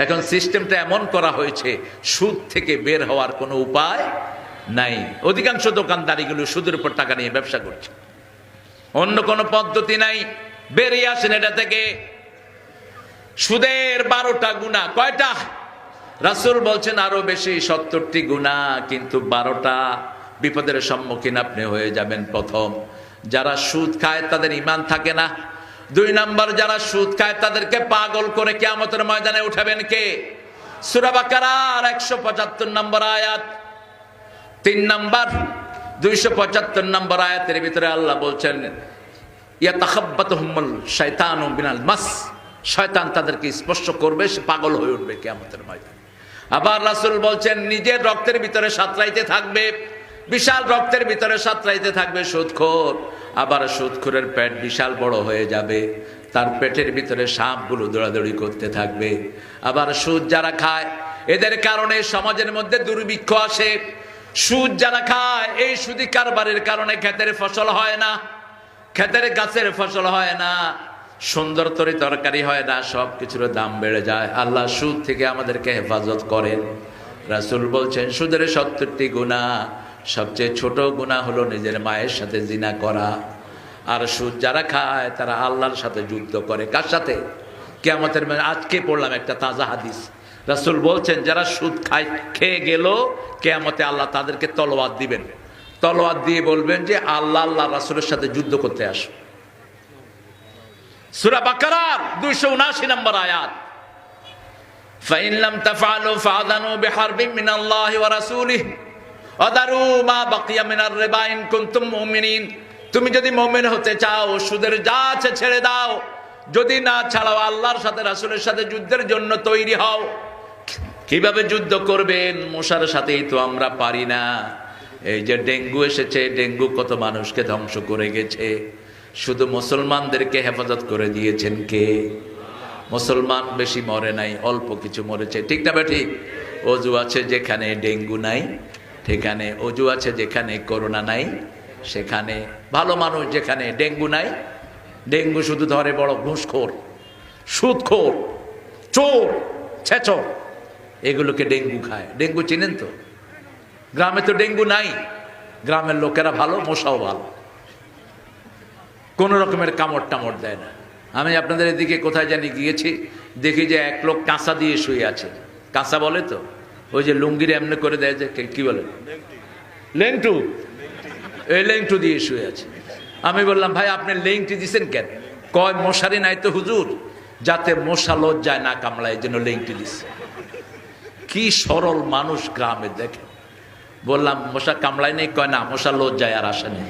এখন সিস্টেমটা এমন করা হয়েছে, সুদ থেকে বের হওয়ার কোনো উপায় নাই। অধিকাংশ দোকানদারিগুলো সুদের উপর টাকা নিয়ে ব্যবসা করছে, অন্য কোনো পদ্ধতি নাই। বেরিয়ে আসেন এটা থেকে। সুদের 12টা গুনাহ। কয়টা? রাসূল বলছেন আরো বেশি, 70টি গুনাহ, কিন্তু 12টা বিপদের সম্মুখীন আপনি হয়ে যাবেন। প্রথম, যারা সুদ খায় তাদের ঈমান থাকে না। 2 নাম্বার, যারা সুদ খায় তাদেরকে পাগল করে কিয়ামতের ময়দানে উঠাবেন কে? সূরা বাকারার 175 নম্বর আয়াত। 3 নাম্বার 275 নম্বর আয়াতের ভিতরে আল্লাহ বলছেন ইয়াতাখাব্বাতুহুমুল শাইতানু বিনাল মাস, শয়তান তাদেরকে স্পর্শ করবে, সে পাগল হয়ে উঠবে কিয়ামতের ময়দানে। আবার রাসূল বলছেন নিজের রক্তের ভিতরে সাঁতরাইতে থাকবে, বিশাল রক্তের ভিতরে সাঁতরাইতে থাকবে সুদখোর। আবার সুদখোরের পেট বিশাল বড় হয়ে যাবে, তার পেটের ভিতরে সাপগুলো দৌড়াদৌড়ি করতে থাকবে। আবার সুদ যারা খায় এদের কারণে সমাজের মধ্যে দুর্ভিক্ষ আসে। সুদ যারা খায়, এই সুদি কারবারের কারণে ক্ষেতের ফসল হয় না, ক্ষেতের গাছের ফসল হয় না, সুন্দর তরকারি হয় না, সব কিছুর দাম বেড়ে যায়। আল্লাহ সুদ থেকে আমাদেরকে হেফাজত করেন। রাসূল বলছেন সুদের 70টি গুনাহ, সবচেয়ে ছোট গুনাহ হলো নিজের মায়ের সাথে জিনা করা। আর সুদ যারা খায় তারা আল্লাহর সাথে যুদ্ধ করে। কার সাথে? কিয়ামতের দিন। আজকে পড়লাম একটা তাজা হাদিস, রাসূল বলছেন যারা সুদ খায়, খেয়ে গেল, কিয়ামতে আল্লাহ তাদেরকে তলোয়ার দিবেন। তলোয়ার দিয়ে বলবেন যে আল্লাহ আল্লাহ রাসূলের সাথে যুদ্ধ করতে আসো। সূরা বাকারার 279 নম্বর আয়াত। ফাইন লাম তাফআলু ফাআযানু বিহারবিন মিনাল্লাহি ওয়া রাসূলিহি ওয়াদারু মা বাকিয়া মিনার রিবা ইন কুনতুম মুমিনিন। তুমি যদি মুমিন হতে চাও, সুদের যা আছে ছেড়ে দাও। যদি না ছাড়াও, আল্লাহর সাথে রাসূলের সাথে যুদ্ধের জন্য তৈরি হও। কিভাবে যুদ্ধ করবেন? মশার সাথেই তো আমরা পারি না। এই যে ডেঙ্গু এসেছে, ডেঙ্গু কত মানুষকে ধ্বংস করে গেছে। শুধু মুসলমানদেরকে হেফাজত করে দিয়েছেন কে? মুসলমান বেশি মরে নাই, অল্প কিছু মরেছে। ঠিক না ঠিক? অজু আছে যেখানে ডেঙ্গু নাই সেখানে, অজু আছে যেখানে করোনা নাই সেখানে, ভালো মানুষ যেখানে ডেঙ্গু নাই। ডেঙ্গু শুধু ধরে বড় ঘুষখোর, সুদখোর, চোর, ছেচর, এগুলোকে ডেঙ্গু খায়। ডেঙ্গু চিনেন তো? গ্রামে তো ডেঙ্গু নাই, গ্রামের লোকেরা ভালো, মশাও ভালো, কোনো রকমের কামড় টামড় দেয় না। আমি আপনাদের এদিকে কোথায় জানি গিয়েছি, দেখি যে এক লোক কাঁচা দিয়ে শুয়ে আছে। কাঁচা বলে তো, ওই যে লুঙ্গির এমনি করে দেয়, যে কি বলে, লেংটু, এই লেংটু দিয়ে শুয়ে আছে। আমি বললাম ভাই আপনি লেংটি দিছেন কেন? কয় মশারি নাই তো হুজুর, যাতে মশা লজ্জায় না কামড়ায়, যেন লেংটি দিছে। কি সরল মানুষ গ্রামে, দেখে। বললাম মশা কামড়ায় নেই? কয় না, মশা লজ্জায় আর আসে নেই।